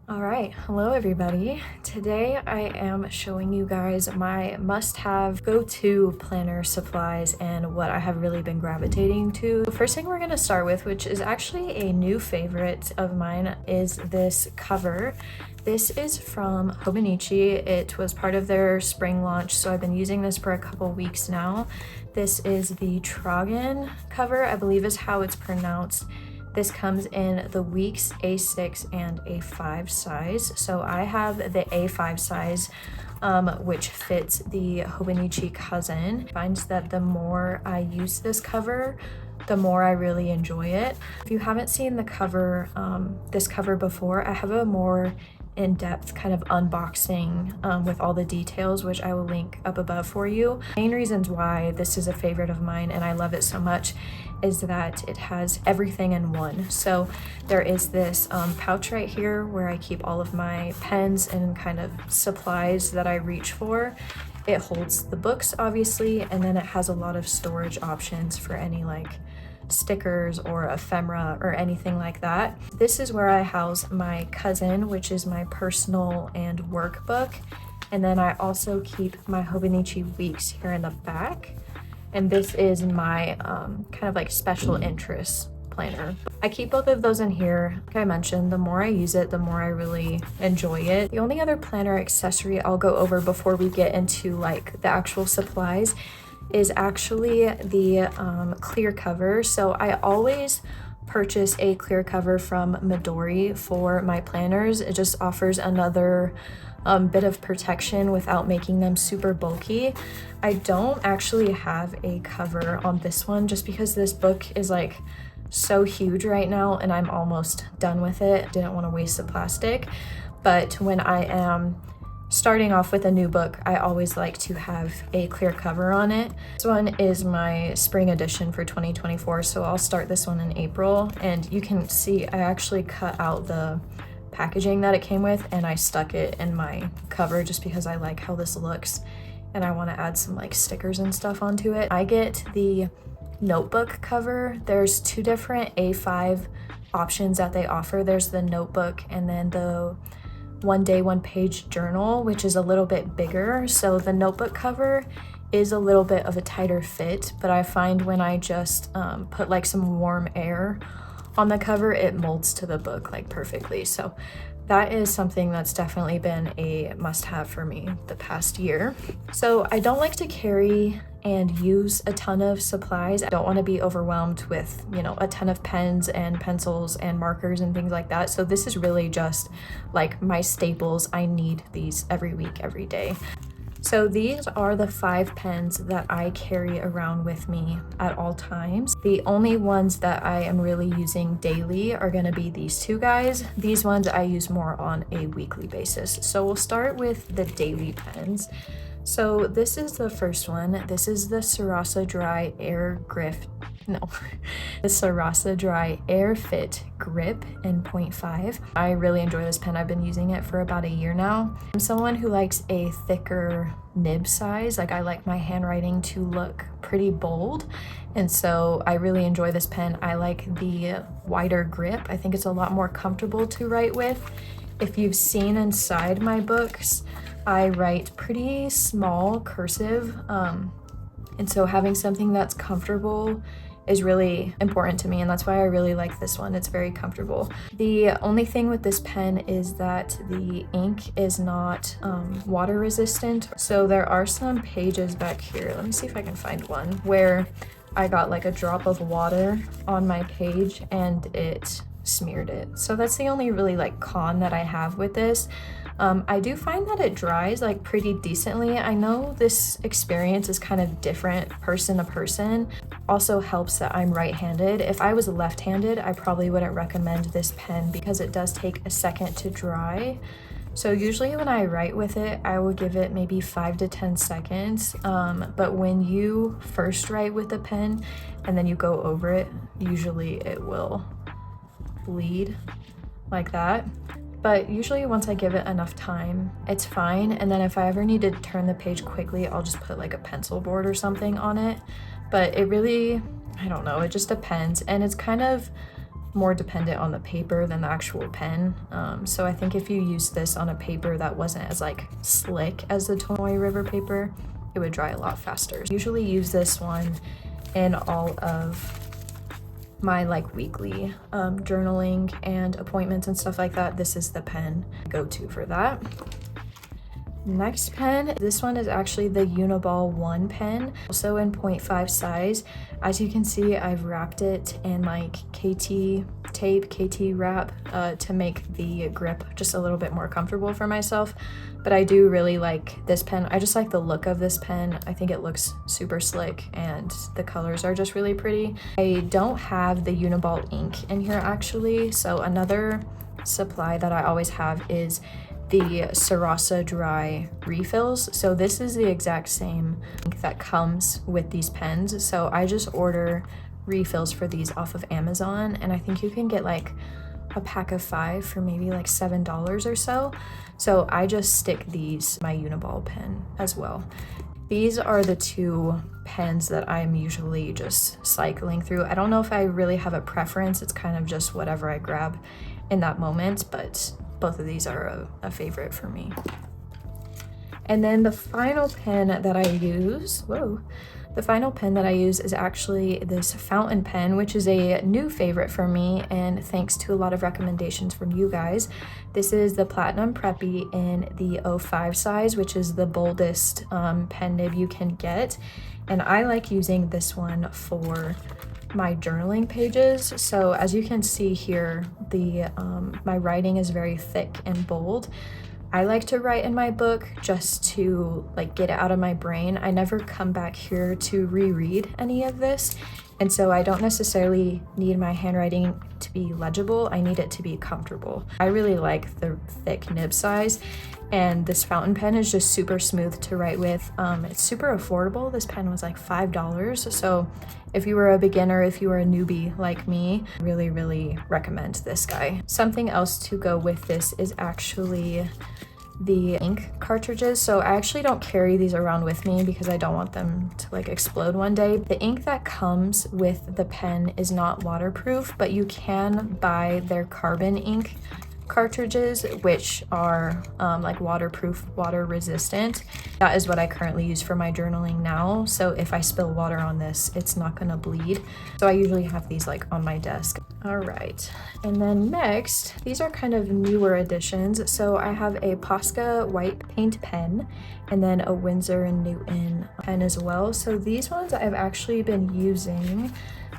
All right, hello everybody. Today I am showing you guys my must-have go-to planner supplies and what I have really been gravitating to. The first thing we're going to start with, which is actually a new favorite of mine, is this cover. This is from Hobonichi. It was part of their spring launch, so I've been using this for a couple weeks now. This is the Tragen cover, I believe is how it's pronounced. This comes in the Weeks A6 and A5 size. So I have the A5 size, which fits the Hobonichi cousin. Finds that the more I use this cover, the more I really enjoy it. If you haven't seen the cover, this cover before, I have a more in-depth kind of unboxing with all the details, which I will link up above for you. Main reasons why this is a favorite of mine and I love it so much is that it has everything in one. So there is this pouch right here where I keep all of my pens and kind of supplies that I reach for. It holds the books obviously, and then it has a lot of storage options for any like stickers or ephemera or anything like that. This is where I house my cousin, which is my personal and workbook. And then I also keep my Hobonichi Weeks here in the back. And this is my kind of like special interest planner. I keep both of those in here. Like I mentioned, the more I use it, the more I really enjoy it. The only other planner accessory I'll go over before we get into like the actual supplies is actually the clear cover. So I always purchase a clear cover from Midori for my planners. It just offers another bit of protection without making them super bulky. I don't actually have a cover on this one just because this book is like so huge right now and I'm almost done with it. Didn't want to waste the plastic, but when I am starting off with a new book, I always like to have a clear cover on it. This one is my spring edition for 2024, so I'll start this one in April. And you can see I actually cut out the packaging that it came with and I stuck it in my cover just because I like how this looks and I want to add some like stickers and stuff onto it. I get the notebook cover. There's two different A5 options that they offer. There's the notebook and then the one day, one page journal, which is a little bit bigger. So the notebook cover is a little bit of a tighter fit, but I find when I just put like some warm air on the cover, it molds to the book like perfectly. So that is something that's definitely been a must-have for me the past year. So I don't like to carry and use a ton of supplies. I don't want to be overwhelmed with, you know, a ton of pens and pencils and markers and things like that. So this is really just like my staples. I need these every week, every day. So these are the 5 pens that I carry around with me at all times. The only ones that I am really using daily are going to be these two guys. These ones I use more on a weekly basis. So we'll start with the daily pens. So this is the first one. This is the Sarasa Dry Air Grip. No, the Sarasa Dry Air Fit Grip in 0.5. I really enjoy this pen. I've been using it for about a year now. I'm someone who likes a thicker nib size. Like I like my handwriting to look pretty bold. And so I really enjoy this pen. I like the wider grip. I think it's a lot more comfortable to write with. If you've seen inside my books, I write pretty small cursive. And so having something that's comfortable is really important to me, and that's why I really like this one. It's very comfortable. The only thing with this pen is that the ink is not water resistant. So there are some pages back here, let me see if I can find one, where I got like a drop of water on my page and it smeared it. So that's the only really like con that I have with this. I do find that it dries like pretty decently. I know this experience is kind of different person to person. Also helps that I'm right-handed. If I was left-handed, I probably wouldn't recommend this pen because it does take a second to dry. So usually when I write with it, I will give it maybe 5 to 10 seconds. But when you first write with the pen and then you go over it, usually it will bleed like that. But usually once I give it enough time, it's fine. And then if I ever need to turn the page quickly, I'll just put like a pencil board or something on it. But it really, I don't know, it just depends. And it's kind of more dependent on the paper than the actual pen. So I think if you use this on a paper that wasn't as like slick as the Tomoe River paper, it would dry a lot faster. Usually use this one in all of my like weekly journaling and appointments and stuff like that. This is the pen go-to for that. Next pen, this one is actually the Uniball One Pen, also in 0.5 size. As you can see, I've wrapped it in like KT tape, KT wrap to make the grip just a little bit more comfortable for myself. But I do really like this pen. I just like the look of this pen. I think it looks super slick and the colors are just really pretty. I don't have the Uniball ink in here actually, so another supply that I always have is the Sarasa dry refills. So this is the exact same ink that comes with these pens. So I just order refills for these off of Amazon, and I think you can get like a pack of 5 for maybe like $7 or so. So I just stick these my Uniball pen as well. These are the two pens that I'm usually just cycling through. I don't know if I really have a preference. It's kind of just whatever I grab in that moment, but both of these are a favorite for me. And then the final pen that I use, the final pen that I use is actually this fountain pen, which is a new favorite for me, and thanks to a lot of recommendations from you guys. This is the Platinum Preppy in the 05 size, which is the boldest pen nib you can get. And I like using this one for my journaling pages. So as you can see here, my writing is very thick and bold. I like to write in my book just to like get it out of my brain. I never come back here to reread any of this, and so I don't necessarily need my handwriting to be legible. I need it to be comfortable. I really like the thick nib size, and this fountain pen is just super smooth to write with. It's super affordable. This pen was like $5, so if you were a beginner, if you were a newbie like me, really recommend this guy. Something else to go with this is actually the ink cartridges. So I actually don't carry these around with me because I don't want them to like explode one day. The ink that comes with the pen is not waterproof, but you can buy their carbon ink cartridges, which are like waterproof, water resistant. That is what I currently use for my journaling now. So if I spill water on this, it's not gonna bleed. So I usually have these like on my desk. All right, and then next, these are kind of newer additions. So I have a Posca white paint pen and then a Winsor and Newton pen as well. So these ones I've actually been using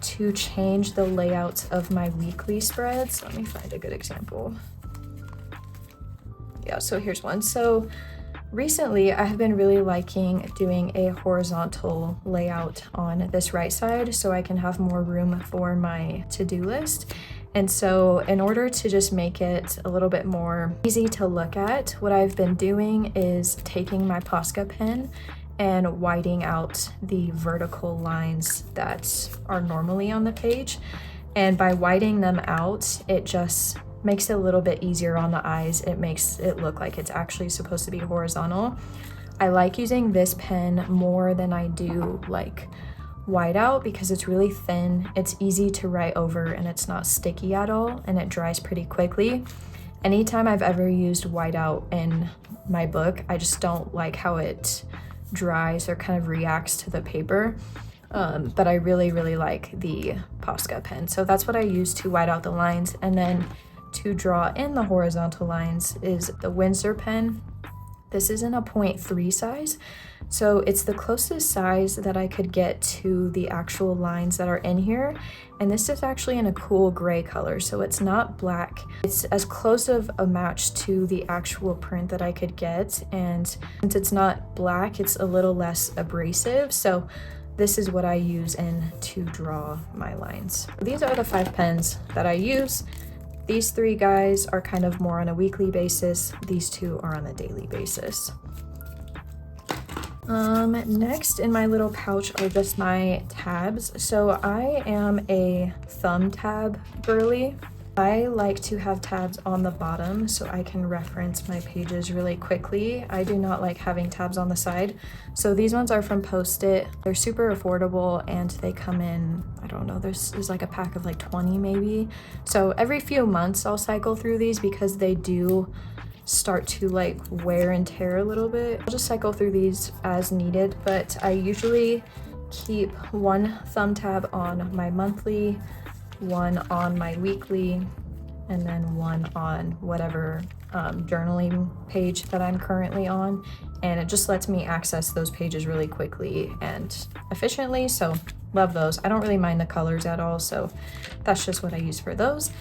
to change the layouts of my weekly spreads. Let me find a good example. Yeah, so here's one. So recently I have been really liking doing a horizontal layout on this right side so I can have more room for my to-do list. And so in order to just make it a little bit more easy to look at, what I've been doing is taking my Posca pen and whiting out the vertical lines that are normally on the page. And by whiting them out, it just makes it a little bit easier on the eyes. It makes it look like it's actually supposed to be horizontal. I like using this pen more than I do like whiteout because it's really thin, it's easy to write over, and it's not sticky at all, and it dries pretty quickly. Anytime I've ever used whiteout in my book, I just don't like how it dries or kind of reacts to the paper. But I really like the Posca pen. So that's what I use to white out the lines. And then to draw in the horizontal lines is the Winsor pen. This is in a 0.3 size. So it's the closest size that I could get to the actual lines that are in here. And this is actually in a cool gray color, so it's not black. It's as close of a match to the actual print that I could get. And since it's not black, it's a little less abrasive. So this is what I use in to draw my lines. These are the 5 pens that I use. These 3 guys are kind of more on a weekly basis. These 2 are on a daily basis. Next in my little pouch are just my tabs. So I am a thumb tab girly. I like to have tabs on the bottom so I can reference my pages really quickly. I do not like having tabs on the side. So these ones are from Post-it. They're super affordable and they come in, I don't know, there's like a pack of like 20 maybe. So every few months I'll cycle through these because they do start to like wear and tear a little bit. I'll just cycle through these as needed, but I usually keep one thumb tab on my monthly, one on my weekly, and then one on whatever journaling page that I'm currently on. And it just lets me access those pages really quickly and efficiently, so love those. I don't really mind the colors at all, so that's just what I use for those.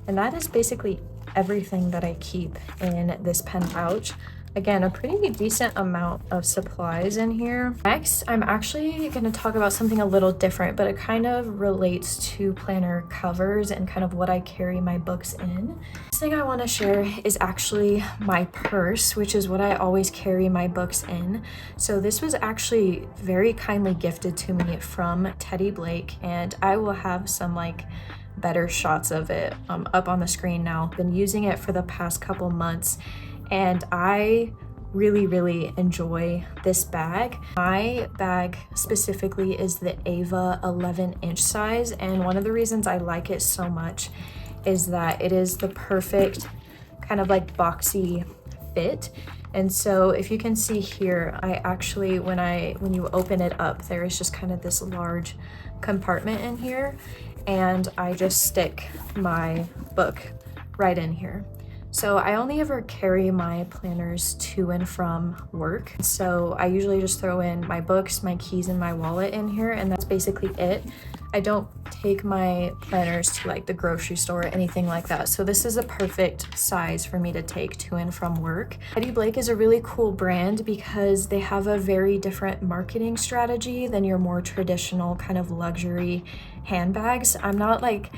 And that is basically everything that I keep in this pen pouch. Again, a pretty decent amount of supplies in here. Next, I'm actually going to talk about something a little different, but it kind of relates to planner covers and kind of what I carry my books in. This thing I want to share is actually my purse, which is what I always carry my books in. So this was actually very kindly gifted to me from Teddy Blake, and I will have some like better shots of it up on the screen now. Been using it for the past couple months, and I really enjoy this bag. My bag specifically is the Ava 11-inch size, and one of the reasons I like it so much is that it is the perfect kind of like boxy fit. And so if you can see here, I actually, when you open it up, there is just kind of this large compartment in here, and I just stick my book right in here. So I only ever carry my planners to and from work. So I usually just throw in my books, my keys, and my wallet in here, and that's basically it. I don't take my planners to like the grocery store or anything like that. So this is a perfect size for me to take to and from work. Teddy Blake is a really cool brand because they have a very different marketing strategy than your more traditional kind of luxury handbags. I'm not like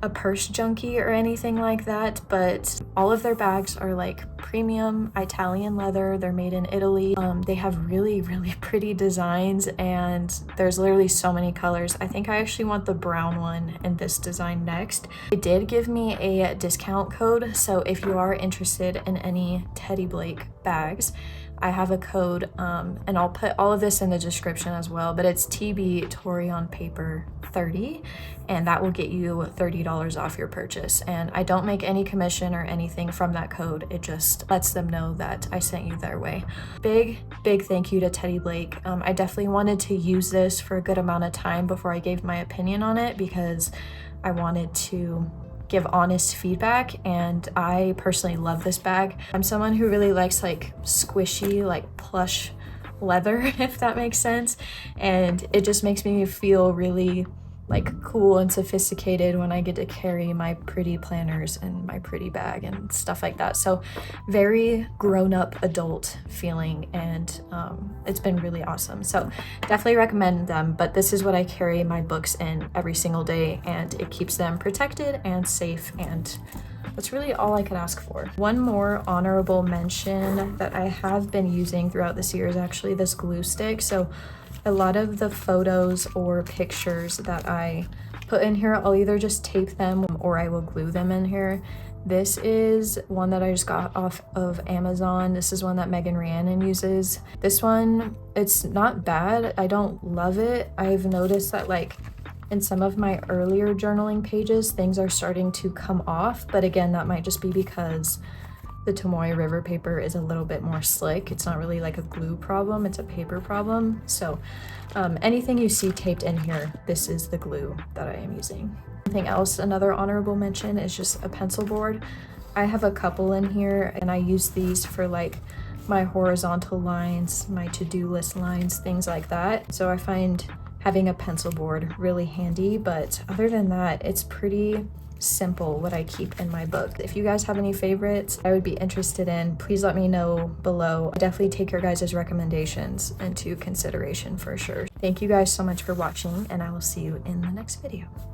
a purse junkie or anything like that, but all of their bags are like premium Italian leather. They're made in Italy. They have really pretty designs, and there's literally so many colors. I think I actually want the brown one in this design next. They did give me a discount code, so if you are interested in any Teddy Blake bags, I have a code, and I'll put all of this in the description as well, but it's TB Tory on Paper 30, and that will get you $30 off your purchase. And I don't make any commission or anything from that code. It just lets them know that I sent you their way. Big thank you to Teddy Blake. I definitely wanted to use this for a good amount of time before I gave my opinion on it, because I wanted to give honest feedback, and I personally love this bag. I'm someone who really likes like squishy, like plush leather, if that makes sense, and it just makes me feel really like cool and sophisticated when I get to carry my pretty planners and my pretty bag and stuff like that. So very grown-up adult feeling, and it's been really awesome. So definitely recommend them, but this is what I carry my books in every single day, and it keeps them protected and safe, and that's really all I could ask for. One more honorable mention that I have been using throughout this year is actually this glue stick. So a lot of the photos or pictures that I put in here, I'll either just tape them or I will glue them in here. This is one that I just got off of Amazon. This is one that Megan Rhiannon uses. This one, it's not bad. I don't love it. I've noticed that like in some of my earlier journaling pages, things are starting to come off, but again, that might just be because the Tomoe River paper is a little bit more slick. It's not really like a glue problem, it's a paper problem. So anything you see taped in here, this is the glue that I am using. Something else, another honorable mention is just a pencil board. I have a couple in here, and I use these for like my horizontal lines, my to-do list lines, things like that. So I find having a pencil board really handy, but other than that, it's pretty simple what I keep in my book. If you guys have any favorites I would be interested in, please let me know below. I definitely take your guys' recommendations into consideration for sure. Thank you guys so much for watching, and I will see you in the next video.